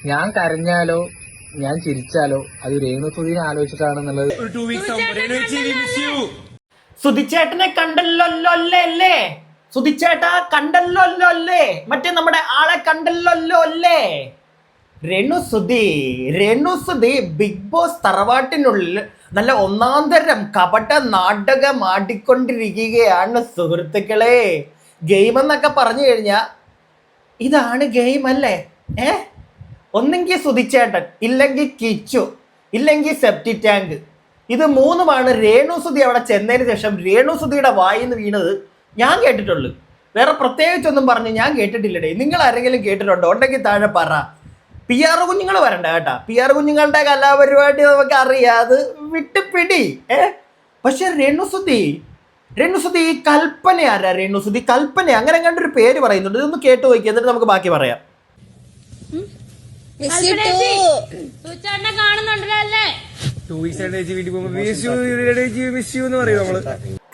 ഞാൻ കരഞ്ഞാലോ ഞാൻ ചിരിച്ചാലോ അത് രേണുസുധീനെ ആലോചിച്ചിട്ടാണെന്നുള്ളത്. സുധിച്ചേട്ടനെ കണ്ടല്ലോ അല്ലേ? സുധിച്ചേട്ടാ കണ്ടല്ലോ അല്ലേ? മറ്റേ നമ്മുടെ ആളെ കണ്ടല്ലോ അല്ലേ? രേണുസുധി ബിഗ് ബോസ് തറവാട്ടിനുള്ളിൽ നല്ല ഒന്നാന്തരം കപട നാടകം ആടിക്കൊണ്ടിരിക്കുകയാണ് സുഹൃത്തുക്കളെ. ഗെയിം എന്നൊക്കെ പറഞ്ഞു കഴിഞ്ഞാൽ ഇതാണ് ഗെയിം അല്ലേ? ഒന്നെങ്കിൽ സുധിച്ചേട്ടൻ, ഇല്ലെങ്കിൽ കിച്ചു, ഇല്ലെങ്കിൽ സെപ്റ്റി ടാങ്ക്. ഇത് മൂന്നുമാണ് രേണുസുധി അവിടെ ചെന്നതിന് ശേഷം രേണുസുധിയുടെ വായിന്ന് വീണത് ഞാൻ കേട്ടിട്ടുള്ളൂ. വേറെ പ്രത്യേകിച്ചൊന്നും പറഞ്ഞ് ഞാൻ കേട്ടിട്ടില്ലടേ. നിങ്ങൾ ആരെങ്കിലും കേട്ടിട്ടുണ്ടോ? ഉണ്ടെങ്കിൽ താഴെ പറ. PR കുഞ്ഞുങ്ങൾ വരണ്ട കേട്ടാ. PR കുഞ്ഞുങ്ങളുടെ കലാപരിപാടി നമുക്ക് അറിയാം, അത് വിട്ടുപിടി. പക്ഷെ രേണുസുധി കൽപ്പന ആരാ? രേണുസുധി കൽപ്പന അങ്ങനെ കണ്ടൊരു പേര് പറയുന്നുണ്ട്. ഇതൊന്ന് കേട്ടു നോക്കി, എന്നിട്ട് നമുക്ക് ബാക്കി പറയാം.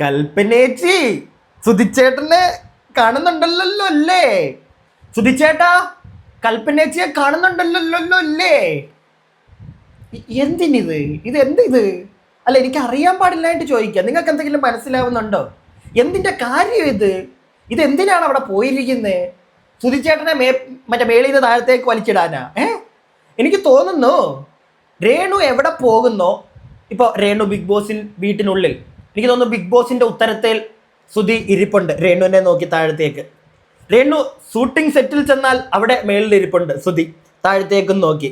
കൽപ്പനേച്ചി സുധിച്ചേട്ടനെ കാണുന്നുണ്ടല്ലോ അല്ലേ? സുധിച്ചേട്ടാ കൽപ്പനേച്ചിയെ കാണുന്നുണ്ടല്ലോ അല്ലേ? എന്തിനിത്? ഇത് അല്ല, എനിക്ക് അറിയാൻ പാടില്ലായിട്ട് ചോദിക്കാം. നിങ്ങൾക്ക് എന്തെങ്കിലും മനസ്സിലാവുന്നുണ്ടോ? എന്തിന്റെ കാര്യം ഇത് എന്തിനാണ് അവിടെ പോയിരിക്കുന്നത്? സുധിച്ചേട്ടനെ മറ്റേ മേളിൽ നിന്ന് താഴത്തേക്ക് വലിച്ചിടാനാ? എനിക്ക് തോന്നുന്നു രേണു എവിടെ പോകുന്നോ, ഇപ്പോൾ രേണു ബിഗ് ബോസിൽ വീട്ടിനുള്ളിൽ, എനിക്ക് തോന്നുന്നു ബിഗ് ബോസിന്റെ ഉത്തരത്തിൽ സുധി ഇരിപ്പുണ്ട് രേണുവിനെ നോക്കി താഴത്തേക്ക്. രേണു ഷൂട്ടിംഗ് സെറ്റിൽ ചെന്നാൽ അവിടെ മേളിൽ ഇരിപ്പുണ്ട് സുധി താഴത്തേക്കും നോക്കി.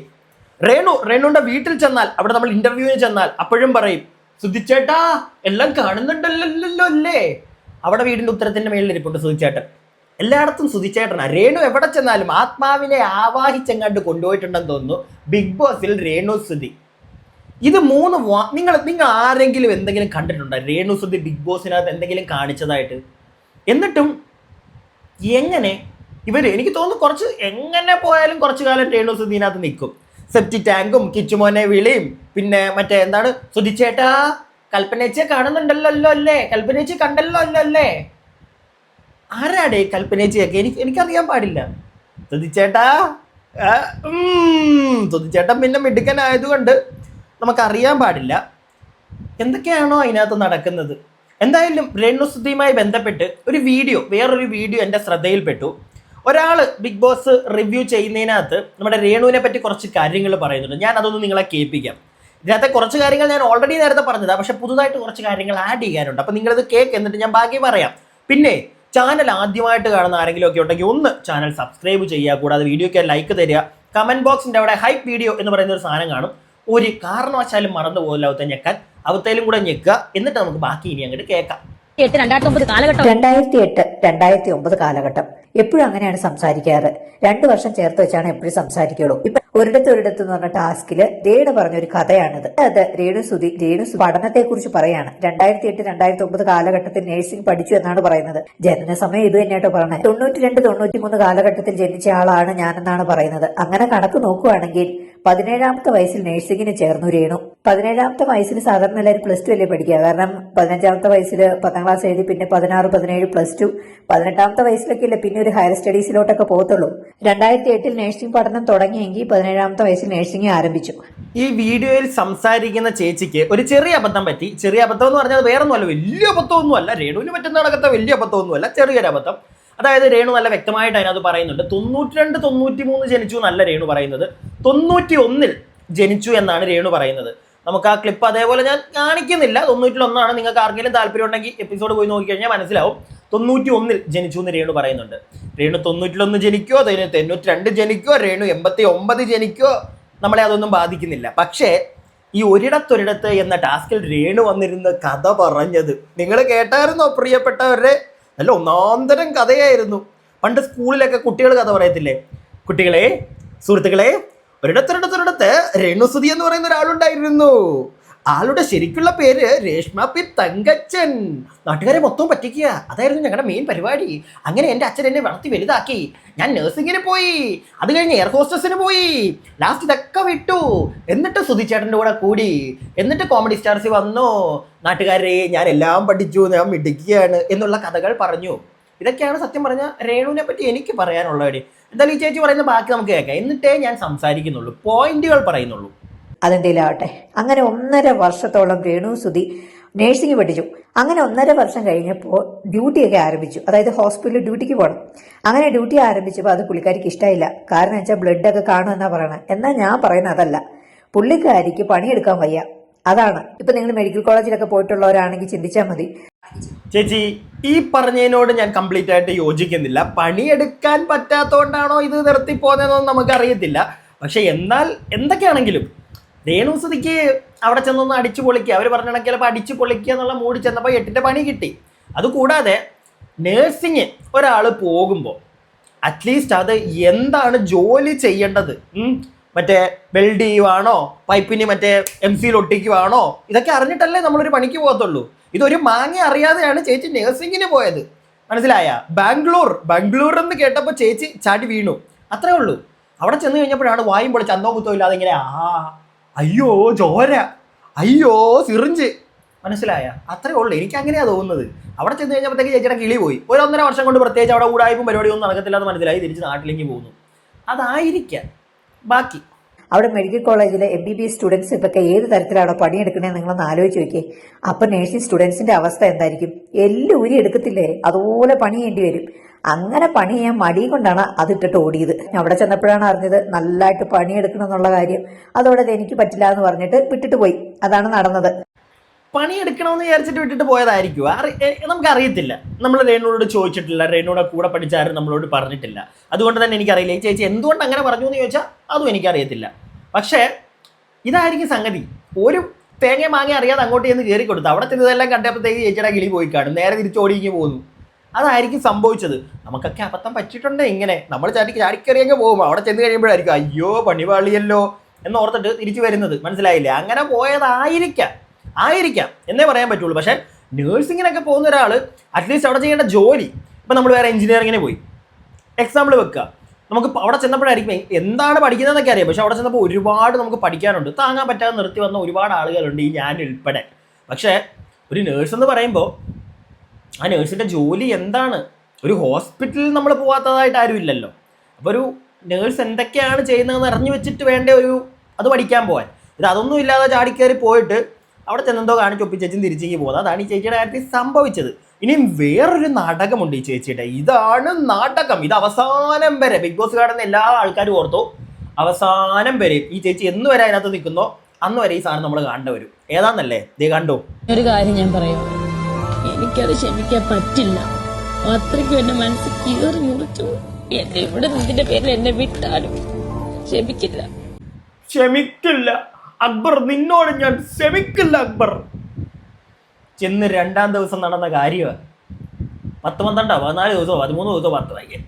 രേണുവിന്റെ വീട്ടിൽ ചെന്നാൽ, അവിടെ നമ്മൾ ഇന്റർവ്യൂവിന് ചെന്നാൽ അപ്പോഴും പറയും സുധിച്ചേട്ടാ എല്ലാം കാണുന്നുണ്ടല്ലോ അല്ലേ? അവിടെ വീടിന്റെ ഉത്തരത്തിന്റെ മേളിൽ ഇരിപ്പുണ്ട് സുധിച്ചേട്ടൻ. എല്ലായിടത്തും സുധിച്ചേട്ടനാ. രേണു എവിടെ ചെന്നാലും ആത്മാവിനെ ആവാഹിച്ചെങ്ങാണ്ട് കൊണ്ടുപോയിട്ടുണ്ടെന്ന് തോന്നുന്നു ബിഗ് ബോസിൽ രേണുസുധി. ഇത് മൂന്ന് നിങ്ങൾ ആരെങ്കിലും എന്തെങ്കിലും കണ്ടിട്ടുണ്ടോ രേണുസുധി ബിഗ് ബോസിനകത്ത് എന്തെങ്കിലും കാണിച്ചതായിട്ട്? എന്നിട്ടും എങ്ങനെ എനിക്ക് തോന്നുന്നു കുറച്ച് എങ്ങനെ പോയാലും കുറച്ചു കാലം രേണുസുധീനകത്ത് നിൽക്കും. സെപ്റ്റി ടാങ്കും കിച്ചുമോനെ വിളിയും പിന്നെ മറ്റേ എന്താണ് സുധിച്ചേട്ടാ കൽപ്പനേച്ചിയെ കാണുന്നുണ്ടല്ലോ അല്ലേ? കൽപ്പനേച്ചി കണ്ടല്ലോ അല്ലേ? ആരാടേ കൽപ്പനേച്ചിയൊക്കെ? എനിക്കറിയാൻ പാടില്ല. സുധിച്ചേട്ടാ സുധിച്ചേട്ടൻ പിന്നെ മിടുക്കനായതുകൊണ്ട് നമുക്കറിയാൻ പാടില്ല എന്തൊക്കെയാണോ അതിനകത്ത് നടക്കുന്നത്. എന്തായാലും രേണുസുധിയുമായി ബന്ധപ്പെട്ട് വേറൊരു വീഡിയോ എൻ്റെ ശ്രദ്ധയിൽപ്പെട്ടു. ഒരാൾ ബിഗ് ബോസ് റിവ്യൂ ചെയ്യുന്നതിനകത്ത് നമ്മുടെ രേണുവിനെ പറ്റി കുറച്ച് കാര്യങ്ങൾ പറയുന്നുണ്ട്. ഞാൻ അതൊന്ന് നിങ്ങളെ കേൾപ്പിക്കാം. ഇതിനകത്തെ കുറച്ച് കാര്യങ്ങൾ ഞാൻ ഓൾറെഡി നേരത്തെ പറഞ്ഞതാണ്, പക്ഷെ പുതുതായിട്ട് കുറച്ച് കാര്യങ്ങൾ ആഡ് ചെയ്യാനുണ്ട്. അപ്പം നിങ്ങളത് കേൾക്ക്, എന്നിട്ട് ഞാൻ ബാക്കി പറയാം. പിന്നെ ചാനൽ ആദ്യമായിട്ട് കാണുന്ന ആരെങ്കിലും ഒക്കെ ഉണ്ടെങ്കിൽ ഒന്ന് ചാനൽ സബ്സ്ക്രൈബ് ചെയ്യുക. കൂടാതെ വീഡിയോയ്ക്ക് ലൈക്ക് തരിക. കമന്റ് ബോക്സിൻ്റെ അവിടെ ഹൈപ്പ് വീഡിയോ എന്ന് പറയുന്ന ഒരു സാധനം കാണും. ഒരു കാരണവശാലും മറന്നു പോകില്ല അവത്തെ ഞെക്കാൻ. അവത്തേലും കൂടെ ഞെക്കുക, എന്നിട്ട് നമുക്ക് ബാക്കി ഇനി അങ്ങോട്ട് കേൾക്കാം. 2008 2009 കാലഘട്ടം എപ്പോഴും അങ്ങനെയാണ് സംസാരിക്കാറ്. 2 വർഷം ചേർത്ത് വെച്ചാണ് എപ്പോഴും സംസാരിക്കുള്ളൂ. ഇപ്പൊ ഒരിടത്ത് എന്ന് പറഞ്ഞ ടാസ്കില് രേണു പറഞ്ഞൊരു കഥയാണിത്. അത് രേണുസുധി പഠനത്തെ കുറിച്ച് പറയാണ്. 2008 2009 കാലഘട്ടത്തിൽ നഴ്സിംഗ് പഠിച്ചു എന്നാണ് പറയുന്നത്. ജനന സമയം ഇത് തന്നെയാട്ടോ പറഞ്ഞത്. 92 93 കാലഘട്ടത്തിൽ ജനിച്ച ആളാണ് ഞാനെന്നാണ് പറയുന്നത്. അങ്ങനെ കണക്ക് നോക്കുവാണെങ്കിൽ 17ാമത്തെ വയസ്സിൽ നഴ്സിംഗിന് ചേർന്നു രേണു. 17ാമത്തെ വയസ്സിൽ സാധാരണ എല്ലാവരും +2 അല്ലേ പഠിക്കുക. കാരണം 15ാമത്തെ വയസ്സിൽ 10ാം ക്ലാസ് എഴുതി പിന്നെ 16 17 +2, 18ാമത്തെ വയസ്സിലൊക്കെ അല്ലേ പിന്നെ ഒരു ഹയർ സ്റ്റഡീസിലോട്ടൊക്കെ പോകത്തുള്ളൂ. 2008 നഴ്സിംഗ് പഠനം തുടങ്ങിയെങ്കിൽ 17ാമത്തെ വയസ്സിൽ നഴ്സിംഗ് ആരംഭിച്ചു. ഈ വീഡിയോയിൽ സംസാരിക്കുന്ന ചേച്ചിക്ക് ഒരു ചെറിയ അബദ്ധം പറ്റി. ചെറിയ അബദ്ധം എന്ന് പറഞ്ഞാൽ വേറൊന്നുമല്ല, വലിയ അബദ്ധമൊന്നുമല്ല. രേണുവിന് പറ്റുന്ന നടക്കത്ത വലിയ അബദ്ധമൊന്നുമല്ല, ചെറിയൊരു അബദ്ധം. അതായത് രേണു നല്ല വ്യക്തമായിട്ട് അതിനകത്ത് പറയുന്നുണ്ട് 92 93 ജനിച്ചു എന്നല്ല രേണു പറയുന്നത്, 91 ജനിച്ചു എന്നാണ് രേണു പറയുന്നത്. നമുക്ക് ആ ക്ലിപ്പ് അതേപോലെ ഞാൻ കാണിക്കുന്നില്ല. 91 നിങ്ങൾക്ക് ആർക്കെങ്കിലും താല്പര്യം ഉണ്ടെങ്കിൽ എപ്പിസോഡ് പോയി നോക്കിക്കഴിഞ്ഞാൽ മനസ്സിലാവും. 91 ജനിച്ചു എന്ന് രേണു പറയുന്നുണ്ട്. രേണു 91 ജനിക്കോ, 92 ജനിക്കോ, രേണു 89 ജനിക്കോ, നമ്മളെ അതൊന്നും ബാധിക്കുന്നില്ല. പക്ഷേ ഈ ഒരിടത്തൊരിടത്ത് എന്ന ടാസ്കിൽ രേണു വന്നിരുന്ന കഥ പറഞ്ഞത് നിങ്ങൾ കേട്ടായിരുന്നോ പ്രിയപ്പെട്ടവരുടെ? നല്ല ഒന്നാന്തരം കഥയായിരുന്നു. പണ്ട് സ്കൂളിലൊക്കെ കുട്ടികൾ കഥ പറയത്തില്ലേ? കുട്ടികളെ, സുഹൃത്തുക്കളെ, ഒരിടത്തൊരിടത്ത് രേണുസുധി എന്ന് പറയുന്ന ഒരാളുണ്ടായിരുന്നു. ആളുടെ ശരിക്കുള്ള പേര് രേഷ്മ പി തങ്കച്ചൻ. നാട്ടുകാരെ മൊത്തം പറ്റിക്കുക, അതായിരുന്നു ഞങ്ങളുടെ മെയിൻ പരിപാടി. അങ്ങനെ എൻ്റെ അച്ഛൻ എന്നെ വളർത്തി വലുതാക്കി. ഞാൻ നഴ്സിങ്ങിന് പോയി, അത് കഴിഞ്ഞ് എയർ ഹോസ്റ്റസിന് പോയി, ലാസ്റ്റ് ഇതൊക്കെ വിട്ടു. എന്നിട്ട് സുധിച്ചേട്ടൻ്റെ കൂടെ കൂടി, എന്നിട്ട് കോമഡി സ്റ്റാർസ് വന്നു. നാട്ടുകാരെ, ഞാൻ എല്ലാം പഠിച്ചു, ഞാൻ മിടുക്കിയാണ് എന്നുള്ള കഥകൾ പറഞ്ഞു. ഇതൊക്കെയാണ് സത്യം പറഞ്ഞ രേണുവിനെ പറ്റി എനിക്ക് പറയാനുള്ളത്. എന്തായാലും ഈ ചേച്ചി പറയുന്ന ബാക്കി നമുക്ക് കേൾക്കാം, എന്നിട്ടേ ഞാൻ സംസാരിക്കുന്നുള്ളൂ, പോയിന്റുകൾ പറയുന്നുള്ളൂ. അതെന്തേലാവട്ടെ. അങ്ങനെ 1.5 വർഷത്തോളം രേണുസുതി നേഴ്സിംഗ് പഠിച്ചു. അങ്ങനെ 1.5 വർഷം കഴിഞ്ഞപ്പോൾ ഡ്യൂട്ടിയൊക്കെ ആരംഭിച്ചു. അതായത് ഹോസ്പിറ്റലിൽ ഡ്യൂട്ടിക്ക് പോകണം. അങ്ങനെ ഡ്യൂട്ടി ആരംഭിച്ചപ്പോൾ അത് പുള്ളിക്കാരിക്ക് ഇഷ്ടമായില്ല. കാരണം വെച്ചാൽ ബ്ലഡൊക്കെ കാണുമെന്നാ പറയണത്. എന്നാൽ ഞാൻ പറയുന്നത് അതല്ല, പുള്ളിക്കാരിക്ക് പണിയെടുക്കാൻ വയ്യ. അതാണ്. ഇപ്പൊ നിങ്ങൾ മെഡിക്കൽ കോളേജിലൊക്കെ പോയിട്ടുള്ളവരാണെങ്കിൽ ചിന്തിച്ചാൽ മതി. ചേച്ചി, ഈ പറഞ്ഞതിനോട് ഞാൻ കംപ്ലീറ്റ് ആയിട്ട് യോജിക്കുന്നില്ല. പണിയെടുക്കാൻ പറ്റാത്തതുകൊണ്ടാണോ ഇത് നിർത്തി പോകുന്നതെന്നൊന്നും നമുക്കറിയത്തില്ല. പക്ഷെ എന്നാൽ എന്തൊക്കെയാണെങ്കിലും രേണുസുതിക്ക് അവിടെ ചെന്നൊന്ന് അടിച്ചു പൊളിക്കുക, അവർ പറഞ്ഞ ചിലപ്പോൾ അടിച്ചു പൊളിക്കുക എന്നുള്ള മൂടി ചെന്നപ്പോൾ 8ന്റെ പണി കിട്ടി. അതുകൂടാതെ നേഴ്സിങ് ഒരാൾ പോകുമ്പോൾ അറ്റ്ലീസ്റ്റ് അത് എന്താണ് ജോലി ചെയ്യേണ്ടത്, മറ്റേ വെൽഡ് ചെയ്യുവാണോ, പൈപ്പിന് മറ്റേ MC ഒട്ടിക്കുവാണോ, ഇതൊക്കെ അറിഞ്ഞിട്ടല്ലേ നമ്മളൊരു പണിക്ക് പോകത്തുള്ളൂ. ഇതൊരു മാങ്ങ അറിയാതെയാണ് ചേച്ചി നേഴ്സിങ്ങിന് പോയത്. മനസ്സിലായ? ബാംഗ്ലൂർ എന്ന് കേട്ടപ്പോൾ ചേച്ചി ചാടി വീണു, അത്രേ ഉള്ളൂ. അവിടെ ചെന്ന് കഴിഞ്ഞപ്പോഴാണ് വായും പൊളിച്ച് അന്നോ കുത്തോ ഇല്ലാതെ ഇങ്ങനെ അയ്യോ ചോര, അയ്യോ സിറിഞ്ച്, മനസ്സിലായ? അത്രേ ഉള്ളൂ. എനിക്ക് അങ്ങനെയാണ് തോന്നുന്നത്. അവിടെ ചെന്ന് കഴിഞ്ഞപ്പോഴത്തേക്ക് ചേച്ചിയുടെ കിളി പോയി. 1.5 വർഷം കൊണ്ട് പ്രത്യേകിച്ച് അവിടെ കൂടായ്പും പരിപാടിയൊന്നും നടക്കത്തില്ല എന്ന് മനസ്സിലായി, തിരിച്ച് നാട്ടിലേക്ക് പോകുന്നു. അതായിരിക്കാം ബാക്കി. അവിടെ മെഡിക്കൽ കോളേജിലെ MBBS സ്റ്റുഡൻസ് ഇപ്പൊക്കെ ഏത് തരത്തിലാണ് പണിയെടുക്കണേ നിങ്ങളൊന്ന് ആലോചിച്ച് നോക്കിയേ. അപ്പൊ നേഴ്സിംഗ് സ്റ്റുഡൻസിന്റെ അവസ്ഥ എന്തായിരിക്കും? എല്ലാം ഊരി എടുക്കത്തില്ലേ, അതുപോലെ പണി ചെയ്യേണ്ടി വരും. അങ്ങനെ പണി ചെയ്യാൻ മടി കൊണ്ടാണ് അതിട്ടിട്ട് ഓടിയത്. അവിടെ ചെന്നപ്പോഴാണ് അറിഞ്ഞത് നല്ലതായിട്ട് പണിയെടുക്കണം എന്നുള്ള കാര്യം. അതോടെ എനിക്ക് പറ്റില്ല എന്ന് പറഞ്ഞിട്ട് വിട്ടിട്ട് പോയി. അതാണ് നടന്നത്. പണിയെടുക്കണമെന്ന് വിചാരിച്ചിട്ട് വിട്ടിട്ട് പോയതായിരിക്കും, നമുക്കറിയത്തില്ല. നമ്മൾ രേണുവോട് ചോദിച്ചിട്ടില്ല, രേണുവിടെ കൂടെ പഠിച്ചാരും നമ്മളോട് പറഞ്ഞിട്ടില്ല. അതുകൊണ്ട് തന്നെ എനിക്കറിയില്ല ഈ ചേച്ചി എന്തുകൊണ്ട് അങ്ങനെ പറഞ്ഞു എന്ന് ചോദിച്ചാൽ അതും എനിക്കറിയത്തില്ല. പക്ഷേ ഇതായിരിക്കും സംഗതി. ഒരു തേങ്ങ മാങ്ങ അറിയാതെ അങ്ങോട്ട് ചെന്ന് കയറി കൊടുത്തു. അവിടെ ചെന്നതെല്ലാം കണ്ടപ്പോഴത്തേക്ക് ചേച്ചിയുടെ കിളി പോയി കാണും, നേരെ തിരിച്ചോടിക്ക് പോകുന്നു. അതായിരിക്കും സംഭവിച്ചത്. നമുക്കൊക്കെ അബദ്ധം പറ്റിയിട്ടുണ്ട്. ഇങ്ങനെ നമ്മൾ ചാടിക്കറിയൊക്കെ പോകും, അവിടെ ചെന്ന് കഴിയുമ്പോഴായിരിക്കും അയ്യോ പണിപാളിയല്ലോ എന്ന് ഓർത്തിട്ട് തിരിച്ചു വരുന്നത്. മനസ്സിലായില്ലേ? അങ്ങനെ ആയിരിക്കാം എന്നേ പറയാൻ പറ്റുള്ളൂ. പക്ഷേ നേഴ്സിങ്ങിനൊക്കെ പോകുന്ന ഒരാൾ അറ്റ്ലീസ്റ്റ് അവിടെ ചെയ്യേണ്ട ജോലി, ഇപ്പം നമ്മൾ വേറെ എഞ്ചിനീയറിങ്ങിന് പോയി എക്സാമ്പിൾ വെക്കുക, നമുക്ക് അവിടെ ചെന്നപ്പോഴായിരിക്കും എന്താണ് പഠിക്കുന്നതെന്നൊക്കെ അറിയാം. പക്ഷെ അവിടെ ചെന്നപ്പോൾ ഒരുപാട് നമുക്ക് പഠിക്കാനുണ്ട്. താങ്ങാൻ പറ്റാതെ നിർത്തി വന്ന ഒരുപാട് ആളുകളുണ്ട്, ഈ ഞാൻ ഉൾപ്പെടെ. പക്ഷേ ഒരു നേഴ്സ് എന്ന് പറയുമ്പോൾ ആ നേഴ്സിൻ്റെ ജോലി എന്താണ്? ഒരു ഹോസ്പിറ്റലിൽ നമ്മൾ പോകാത്തതായിട്ട് ആരും ഇല്ലല്ലോ. അപ്പോൾ ഒരു നേഴ്സ് എന്തൊക്കെയാണ് ചെയ്യുന്നതെന്ന് അറിഞ്ഞു വെച്ചിട്ട് വേണ്ട അത് പഠിക്കാൻ പോകാൻ. അതൊന്നും ഇല്ലാതെ ചാടിക്കയറി പോയിട്ട് അവിടെ ചെന്നെന്തോ കാണിച്ച് ഒപ്പിച്ചേച്ചും തിരിച്ചേക്ക് പോകുന്നത്. അതാണ് ഈ ചേച്ചിയുടെ കാര്യത്തിൽ സംഭവിച്ചത്. ഇനിയും വേറൊരു നാടകമുണ്ട് ഈ ചേച്ചിയുടെ. ഇതാണ് നാടകം. ഇത് അവസാനം വരെ ബിഗ് ബോസ് കാണുന്ന എല്ലാ ആൾക്കാരും ഓർത്തോ, അവസാനം വരെ ഈ ചേച്ചി എന്ന് വരെ അതിനകത്ത് നിൽക്കുന്നോ അന്ന് വരെ ഈ സാധനം നമ്മൾ കാണേണ്ടി വരും. ഏതാന്നല്ലേ ദേ കണ്ടോ. ഒരു കാര്യം ഞാൻ പറയാം, എനിക്കത് ക്ഷമിക്കാൻ പറ്റില്ല. അത്രയ്ക്കും എന്റെ മനസ്സ് കീറി മുറിച്ചു. എന്നെ ഇവിടെ നിന്റെ പേരിൽ എന്നെ വിട്ടാലും ക്ഷമിക്കില്ല അക്ബർ, നിന്നോട് ഞാൻ ക്ഷമിക്കില്ല അക്ബർ. ചെന്ന് 2-ാം ദിവസം നടന്ന കാര്യമാണ്. 10-12 14 ദിവസമോ 13 ദിവസമോ 10 വൈകി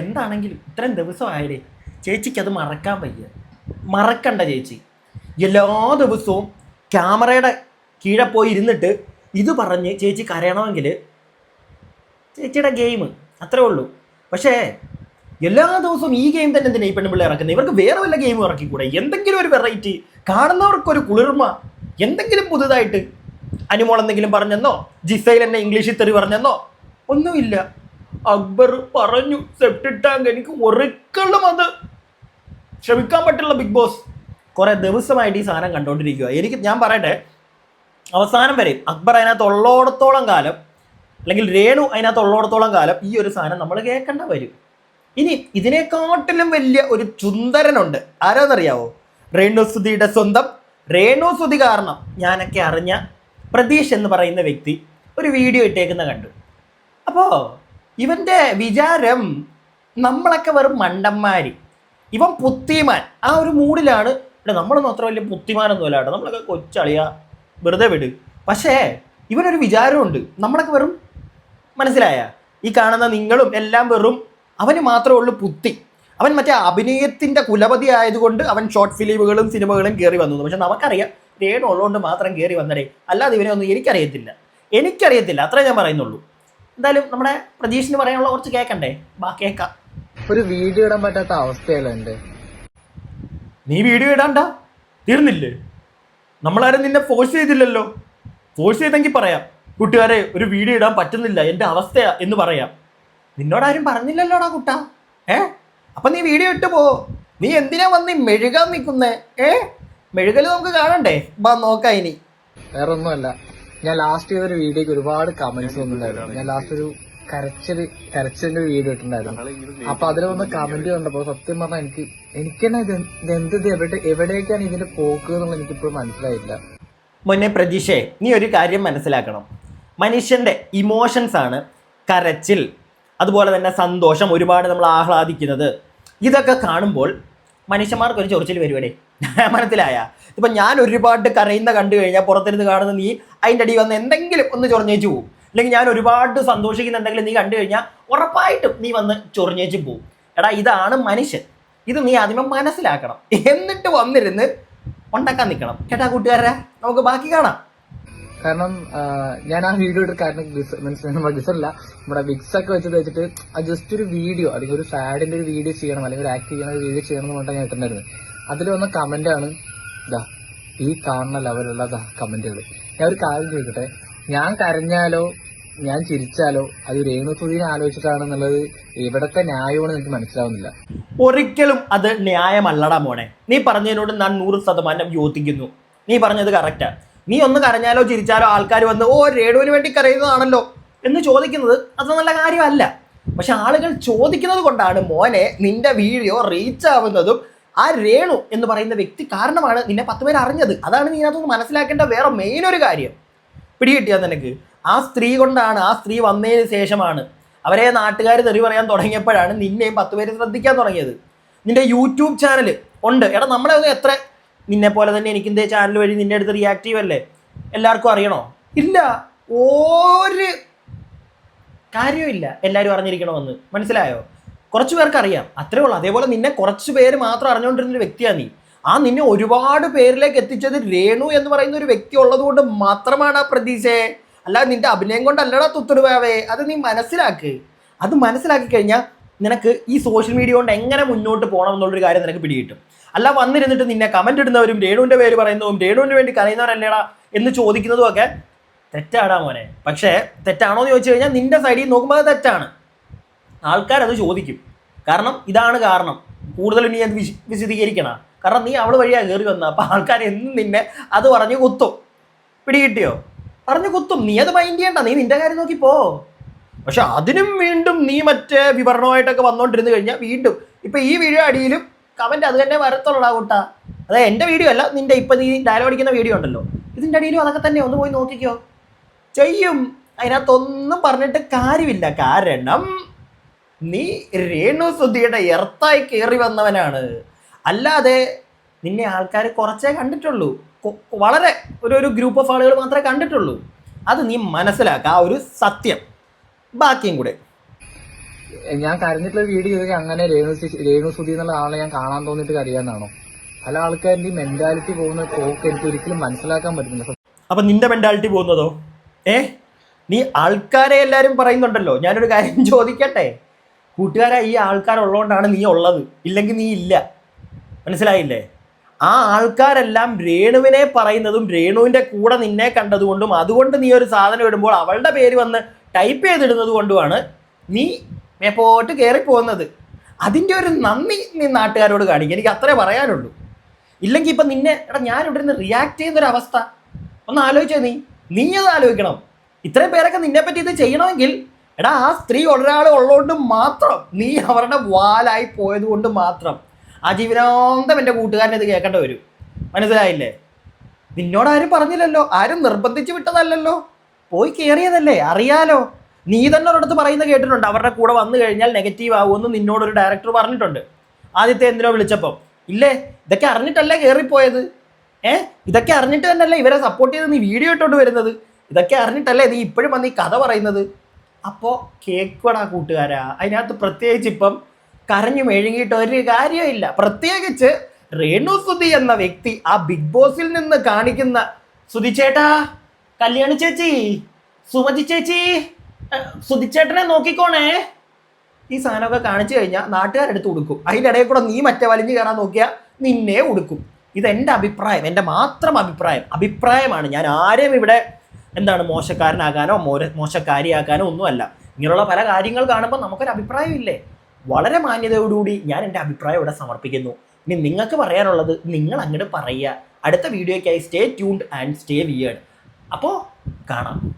എന്താണെങ്കിലും ഇത്രയും ദിവസമായാലേ ചേച്ചിക്ക് അത് മറക്കാൻ വയ്യ. മറക്കണ്ട ചേച്ചി. എല്ലാ ദിവസവും ക്യാമറയുടെ കീഴെ പോയി ഇരുന്നിട്ട് ഇത് പറഞ്ഞ് ചേച്ചി കരയണമെങ്കിൽ ചേച്ചിയുടെ ഗെയിം അത്രേ ഉള്ളൂ. പക്ഷേ എല്ലാ ദിവസവും ഈ ഗെയിം തന്നെ എന്തിനാ ഈ പെണ്ണുപിള്ളേ ഇറക്കുന്നത്? ഇവർക്ക് വേറെ വല്ല ഗെയിമും ഇറക്കിക്കൂടെ? എന്തെങ്കിലും ഒരു വെറൈറ്റി, കാണുന്നവർക്കൊരു കുളിർമ, എന്തെങ്കിലും പുതുതായിട്ട്. അനുമോൾ എന്തെങ്കിലും പറഞ്ഞെന്നോ, ജിസൈൽ എന്നെ ഇംഗ്ലീഷിൽ തെറി പറഞ്ഞെന്നോ ഒന്നുമില്ല. അക്ബർ പറഞ്ഞു സെപ്റ്റിക് ടാങ്ക്, എനിക്ക് ഒരിക്കലും അത് ക്ഷമിക്കാൻ പറ്റില്ല. ബിഗ് ബോസ് കുറേ ദിവസമായിട്ട് ഈ സാധനം കണ്ടുകൊണ്ടിരിക്കുക. ഞാൻ പറയട്ടെ, അവസാനം വരെ അക്ബർ അതിനകത്ത് ഉള്ളോടത്തോളം കാലം, അല്ലെങ്കിൽ രേണു അതിനകത്ത് ഉള്ളോടത്തോളം കാലം ഈ ഒരു സാധനം നമ്മൾ കേൾക്കേണ്ട വരും. ഇനി ഇതിനെക്കാട്ടിലും വലിയ ഒരു ചുന്ദരനുണ്ട്. ആരാന്നറിയാവോ? രേണുസുതിയുടെ സ്വന്തം. രേണുസുതി കാരണം ഞാനൊക്കെ അറിഞ്ഞ പ്രതീഷ് എന്ന് പറയുന്ന വ്യക്തി ഒരു വീഡിയോ ഇട്ടേക്കുന്ന കണ്ടു. അപ്പോൾ ഇവൻ്റെ വിചാരം നമ്മളൊക്കെ വെറും മണ്ടന്മാര്, ഇവൻ പുത്തിമാൻ, ആ ഒരു മൂഡിലാണ്. നമ്മളൊന്നും അത്ര വലിയ പുത്തിമാനൊന്നുമല്ല കേട്ടോ, നമ്മളൊക്കെ കൊച്ചളിയാ, വെറുതെ വിട്. പക്ഷേ ഇവനൊരു വിചാരമുണ്ട്, നമ്മളൊക്കെ വെറും, മനസ്സിലായ? ഈ കാണുന്ന നിങ്ങളും എല്ലാം വെറും, അവന് മാത്രമേ ഉള്ളൂ പുത്തി. അവൻ മറ്റേ അഭിനയത്തിൻ്റെ കുലപതി ആയതുകൊണ്ട് അവൻ ഷോർട്ട് ഫിലിമുകളും സിനിമകളും കയറി വന്നു. പക്ഷെ നമുക്കറിയാം രേണു ഉള്ളതുകൊണ്ട് മാത്രം കയറി വന്നതേ, അല്ലാതെ ഇവനെ ഒന്നും എനിക്കറിയത്തില്ല. അത്രേ ഞാൻ പറയുന്നുള്ളൂ. എന്തായാലും നമ്മുടെ പ്രതീഷിന് പറയാനുള്ള കുറച്ച് കേൾക്കണ്ടേ? കേൾക്കാം. ഒരു വീഡിയോ ഇടാൻ പറ്റാത്ത അവസ്ഥയല്ല എൻ്റെ. നീ വീഡിയോ ഇടാണ്ട, തീർന്നില്ലേ? നമ്മളാരും നിന്നെ ഫോഴ്സ് ചെയ്തില്ലല്ലോ. ഫോഴ്സ് ചെയ്തെങ്കിൽ പറയാം, കൂട്ടുകാരെ ഒരു വീഡിയോ ഇടാൻ പറ്റുന്നില്ല, എൻ്റെ അവസ്ഥയാ എന്ന് പറയാം. നിന്നോടാരും പറഞ്ഞില്ലല്ലോടാ കുട്ടാ. അപ്പൊ നീ വീഡിയോ ഇട്ട് പോ. നീ എന്തിനാ വന്ന് മെഴുകാൻ നിൽക്കുന്നേ? മെഴുകല് നമുക്ക് കാണണ്ടേ? ബാ നോക്കാം. ഇനി വേറെ ഒന്നുമല്ല, ഞാൻ ലാസ്റ്റ് ചെയ്തൊരു വീഡിയോക്ക് ഒരുപാട് കമന്റ്സ് വന്നിട്ടുണ്ടായിരുന്നു. ഞാൻ ലാസ്റ്റ് ഒരു കരച്ചിലിന്റെ വീഡിയോ ഇട്ടിട്ടുണ്ടായിരുന്നു. അപ്പൊ അതിൽ വന്ന കമന്റ് കണ്ടപ്പോ സത്യം പറഞ്ഞാൽ എനിക്ക് തന്നെ എവിടേക്കാണ് ഇതിന്റെ പോക്ക് എന്നുള്ളത് എനിക്കിപ്പോഴും മനസ്സിലായില്ല. മുന്നേ പ്രതീക്ഷേ, നീ ഒരു കാര്യം മനസ്സിലാക്കണം. മനുഷ്യന്റെ ഇമോഷൻസ് ആണ് കരച്ചിൽ, അതുപോലെ തന്നെ സന്തോഷം, ഒരുപാട് നമ്മൾ ആഹ്ലാദിക്കുന്നത്. ഇതൊക്കെ കാണുമ്പോൾ മനുഷ്യന്മാർക്കൊരു ചൊറിച്ചിൽ വരുവടേ. മനസ്സിലായ? ഇപ്പം ഞാൻ ഒരുപാട് കരയുന്ന കണ്ടു കഴിഞ്ഞാൽ പുറത്തിരുന്ന് കാണുന്ന നീ അതിൻ്റെ അടി വന്ന് എന്തെങ്കിലും ഒന്ന് ചൊറിഞ്ഞേച്ച് പോവും. അല്ലെങ്കിൽ ഞാൻ ഒരുപാട് സന്തോഷിക്കുന്നുണ്ടെങ്കിൽ നീ കണ്ടു കഴിഞ്ഞാൽ ഉറപ്പായിട്ടും നീ വന്ന് ചൊറിഞ്ഞേച്ച് പോവും. എടാ, ഇതാണ് മനുഷ്യൻ. ഇത് നീ ആദ്യമേ മനസ്സിലാക്കണം. എന്നിട്ട് വന്നിരുന്ന് ഉണ്ടാക്കാൻ നിൽക്കണം. കേട്ടാ കൂട്ടുകാരെ? നമുക്ക് ബാക്കി കാണാം. കാരണം ഞാൻ ആ വീഡിയോ ഇട്ട് കാരണം ഡിസല്ല നമ്മുടെ വിക്സ് ഒക്കെ വെച്ച് വെച്ചിട്ട് ജസ്റ്റ് ഒരു വീഡിയോ അല്ലെങ്കിൽ ഒരു സാഡിന്റെ ഒരു വീഡിയോ ചെയ്യണം, അല്ലെങ്കിൽ ഒരു ആക്ട് ചെയ്യണ ഒരു വീഡിയോ ചെയ്യണം എന്ന് പറഞ്ഞാൽ ഞാൻ ഇട്ടിട്ടുണ്ടായിരുന്നു. അതിൽ വന്ന കമന്റ് ആണ് ഇതാ ഈ കാണുന്ന ലെവലുള്ള കമന്റുകൾ. ഞാൻ ഒരു കാര്യം ചോദിക്കട്ടെ, ഞാൻ കരഞ്ഞാലോ ഞാൻ ചിരിച്ചാലോ അത് രേണുസുധീനെ ആലോചിച്ചിട്ടാണെന്നുള്ളത് എവിടത്തെ ന്യായമാണ് എനിക്ക് മനസ്സിലാവുന്നില്ല. ഒരിക്കലും അത് ന്യായമല്ലടാ മോനെ. നീ പറഞ്ഞതിനോട് ഞാൻ 100% യോജിക്കുന്നു. നീ പറഞ്ഞത് കറക്റ്റാ. നീ ഒന്ന് കരഞ്ഞാലോ ചിരിച്ചാലോ ആൾക്കാർ വന്ന് രേണുവിന് വേണ്ടി കരയുന്നതാണല്ലോ എന്ന് ചോദിക്കുന്നത് അത് നല്ല കാര്യമല്ല. പക്ഷെ ആളുകൾ ചോദിക്കുന്നത് കൊണ്ടാണ് മോനെ നിന്റെ വീഡിയോ റീച്ച് ആവുന്നതും ആ രേണു എന്ന് പറയുന്ന വ്യക്തി കാരണമാണ് നിന്നെ 10 പേര് അറിഞ്ഞത്. അതാണ് നീ അതിനകത്തൊന്ന് മനസ്സിലാക്കേണ്ട വേറെ മെയിൻ ഒരു കാര്യം. പിടികിട്ടിയാൽ നിനക്ക് ആ സ്ത്രീ കൊണ്ടാണ്, ആ സ്ത്രീ വന്നതിന് ശേഷമാണ്, അവരെ നാട്ടുകാർ തെറി പറയാൻ തുടങ്ങിയപ്പോഴാണ് നിന്നെയും 10 പേര് ശ്രദ്ധിക്കാൻ തുടങ്ങിയത്. നിന്റെ യൂട്യൂബ് ചാനൽ ഉണ്ട്. എടാ, നമ്മളെ ഒന്ന് എത്ര നിന്നെ പോലെ തന്നെ എനിക്ക് ഇതേ ചാനൽ വഴി നിന്റെ അടുത്ത് റിയാക്റ്റീവ് അല്ലേ? എല്ലാവർക്കും അറിയണോ? ഇല്ല, ഒരു കാര്യമില്ല എല്ലാവരും അറിഞ്ഞിരിക്കണമെന്ന്. മനസ്സിലായോ? കുറച്ച് പേർക്ക് അറിയാം, അത്രേ ഉള്ളൂ. അതേപോലെ നിന്നെ കുറച്ച് പേര് മാത്രം അറിഞ്ഞുകൊണ്ടിരുന്നൊരു വ്യക്തിയാണ് നീ. നിന്നെ ഒരുപാട് പേരിലേക്ക് എത്തിച്ചത് രേണു എന്ന് പറയുന്ന ഒരു വ്യക്തി ഉള്ളത് കൊണ്ട് മാത്രമാണ് ആ പ്രതീക്ഷയെ. അല്ലാതെ നിന്റെ അഭിനയം കൊണ്ടല്ലടാ തുത്തുടുവാവേ. അത് നീ മനസ്സിലാക്ക്. അത് മനസ്സിലാക്കി കഴിഞ്ഞാൽ നിനക്ക് ഈ സോഷ്യൽ മീഡിയ കൊണ്ട് എങ്ങനെ മുന്നോട്ട് പോകണം എന്നുള്ളൊരു കാര്യം നിനക്ക് പിടികിട്ടും. അല്ല വന്നിരുന്നിട്ട് നിന്നെ കമന്റ് ഇടുന്നവരും രേണുവിന്റെ പേര് പറയുന്നതും രേണുവിന് വേണ്ടി കരയുന്നവരല്ലേടാ എന്ന് ചോദിക്കുന്നതും ഒക്കെ തെറ്റാടാ മോനെ. പക്ഷേ തെറ്റാണോ എന്ന് ചോദിച്ചു കഴിഞ്ഞാൽ നിന്റെ സൈഡിൽ നോക്കുമ്പോൾ അത് തെറ്റാണ്. ആൾക്കാരത് ചോദിക്കും. കാരണം ഇതാണ് കാരണം. കൂടുതലും നീ അത് വിശദീകരിക്കണം. കാരണം നീ അവൾ വഴിയാണ് കയറി വന്നത്. അപ്പം ആൾക്കാർ എന്നും നിന്നെ അത് പറഞ്ഞു കുത്തും. പിടികിട്ടിയോ? പറഞ്ഞു കുത്തും. നീ അത് മൈൻഡ് ചെയ്യണ്ട, നീ നിന്റെ കാര്യം നോക്കി പോ. പക്ഷെ അതിനും വീണ്ടും നീ മറ്റേ വിവരണമായിട്ടൊക്കെ വന്നുകൊണ്ടിരുന്ന് കഴിഞ്ഞാൽ വീണ്ടും ഇപ്പം ഈ വീഡിയോ അടിയിലും കമന്റ് അത് തന്നെ വരത്തുള്ളടാ കൂട്ടാ. അതെ, എൻ്റെ വീഡിയോ അല്ല, നിന്റെ ഇപ്പം നീ ഡയലോഗ് അടിക്കുന്ന വീഡിയോ ഉണ്ടല്ലോ, ഇതിൻ്റെ അടിയിലും അതൊക്കെ തന്നെ. ഒന്ന് പോയി നോക്കിക്കോ. ചെയ്യും. അതിനകത്തൊന്നും പറഞ്ഞിട്ട് കാര്യമില്ല. കാരണം നീ രേണുസുധിയുടെ എർത്തായി കയറി വന്നവനാണ്. അല്ലാതെ നിന്നെ ആൾക്കാർ കുറച്ചേ കണ്ടിട്ടുള്ളൂ. വളരെ ഒരു ഗ്രൂപ്പ് ഓഫ് ആളുകൾ മാത്രമേ കണ്ടിട്ടുള്ളൂ. അത് നീ മനസ്സിലാക്കുക, ആ ഒരു സത്യം. ബാക്കിയും കൂടെ ഞാൻ കരഞ്ഞിട്ടുള്ള വീഡിയോ ചെയ്തെങ്കിൽ അങ്ങനെ രേണുസുധി എന്നുള്ള ആളെ ഞാൻ കാണാൻ തോന്നിയിട്ട് കരയാന്നാണോ? പല ആൾക്കാരുടെ ഈ മെന്റാലിറ്റി പോകുന്ന പോക്ക് എനിക്ക് ഒരിക്കലും മനസ്സിലാക്കാൻ പറ്റുന്നില്ല. അപ്പം നിന്റെ മെന്റാലിറ്റി പോകുന്നതോ? നീ ആൾക്കാരെ എല്ലാവരും പറയുന്നുണ്ടല്ലോ. ഞാനൊരു കാര്യം ചോദിക്കട്ടെ കൂട്ടുകാരെ, ഈ ആൾക്കാരുള്ളതുകൊണ്ടാണ് നീ ഉള്ളത്, ഇല്ലെങ്കിൽ നീ ഇല്ല. മനസ്സിലായില്ലേ? ആ ആൾക്കാരെല്ലാം രേണുവിനെ പറയുന്നതും രേണുവിൻ്റെ കൂടെ നിന്നെ കണ്ടതുകൊണ്ടും അതുകൊണ്ട് നീ ഒരു സാധനം ഇടുമ്പോൾ അവളുടെ പേര് വന്ന് ടൈപ്പ് ചെയ്തിടുന്നത് കൊണ്ടുമാണ് നീ മേപ്പോട്ട് കയറിപ്പോകുന്നത്. അതിൻ്റെ ഒരു നന്ദി നീ നാട്ടുകാരോട് കാണിക്കുക. എനിക്ക് അത്രേ പറയാനുള്ളൂ. ഇല്ലെങ്കിൽ ഇപ്പം നിന്നെ ഞാനിവിടെ നിന്ന് റിയാക്ട് ചെയ്യുന്നൊരവസ്ഥ ഒന്ന് ആലോചിച്ചോ. നീ അത് ആലോചിക്കണം. ഇത്രയും പേരൊക്കെ നിന്നെപ്പറ്റി ഇത് ചെയ്യണമെങ്കിൽ ആ സ്ത്രീ ഒരാൾ ഉള്ളതുകൊണ്ട് മാത്രം, നീ അവരുടെ വാലായി പോയത് കൊണ്ട് മാത്രം ആ ജീവനാന്തം എൻ്റെ കൂട്ടുകാരനെ ഇത് കേൾക്കേണ്ടി വരും. മനസ്സിലായില്ലേ? നിന്നോടാരും പറഞ്ഞില്ലല്ലോ, ആരും നിർബന്ധിച്ച് വിട്ടതല്ലല്ലോ, പോയി കയറിയതല്ലേ, അറിയാലോ. നീ തന്നെ ഒരിടത്ത് പറയുന്നത് കേട്ടിട്ടുണ്ട്, അവരുടെ കൂടെ വന്നു കഴിഞ്ഞാൽ നെഗറ്റീവ് ആകുമെന്ന് നിന്നോടൊരു ഡയറക്ടർ പറഞ്ഞിട്ടുണ്ട്. ആദ്യത്തെ എന്തിനോ വിളിച്ചപ്പം. ഇല്ലേ? ഇതൊക്കെ അറിഞ്ഞിട്ടല്ലേ കയറിപ്പോയത്? ഇതൊക്കെ അറിഞ്ഞിട്ട് തന്നെയല്ലേ ഇവരെ സപ്പോർട്ട് ചെയ്ത് നീ വീഡിയോ ഇട്ടോണ്ട് വരുന്നത്? ഇതൊക്കെ അറിഞ്ഞിട്ടല്ലേ നീ ഇപ്പോഴും വന്ന് ഈ കഥ പറയുന്നത്? അപ്പോൾ കേൾക്കടാ കൂട്ടുകാരാ. അതിനകത്ത് പ്രത്യേകിച്ച് ഇപ്പം കരഞ്ഞു മെഴുകിയിട്ട് ഒരു കാര്യമില്ല. പ്രത്യേകിച്ച് രേണുസുധി എന്ന വ്യക്തി ആ ബിഗ് ബോസിൽ നിന്ന് കാണിക്കുന്ന സുധി ചേട്ടാ, കല്യാണി ചേച്ചി, സുമതി ചേച്ചി, സുധിച്ചേട്ടനെ നോക്കിക്കോണേ, ഈ സാധനമൊക്കെ കാണിച്ചു കഴിഞ്ഞാൽ നാട്ടുകാരെടുത്ത് കൊടുക്കും. അതിൻ്റെ ഇടയിൽ കൂടെ നീ മറ്റേ വലിഞ്ഞു കയറാൻ നോക്കിയാൽ നിന്നെ കൊടുക്കും. ഇതെൻ്റെ അഭിപ്രായം, എൻ്റെ മാത്രം അഭിപ്രായമാണ്. ഞാൻ ആരെയും ഇവിടെ എന്താണ് മോശക്കാരനാകാനോ മോശക്കാരിയാക്കാനോ ഒന്നുമല്ല. ഇങ്ങനെയുള്ള പല കാര്യങ്ങൾ കാണുമ്പോൾ നമുക്കൊരു അഭിപ്രായം ഇല്ലേ? വളരെ മാന്യതയോടുകൂടി ഞാൻ എൻ്റെ അഭിപ്രായം ഇവിടെ സമർപ്പിക്കുന്നു. ഇനി നിങ്ങൾക്ക് പറയാനുള്ളത് നിങ്ങൾ അങ്ങോട്ട് പറയുക. അടുത്ത വീഡിയോയ്ക്കായി stay tuned and stay weird. അപ്പോൾ കാണാം.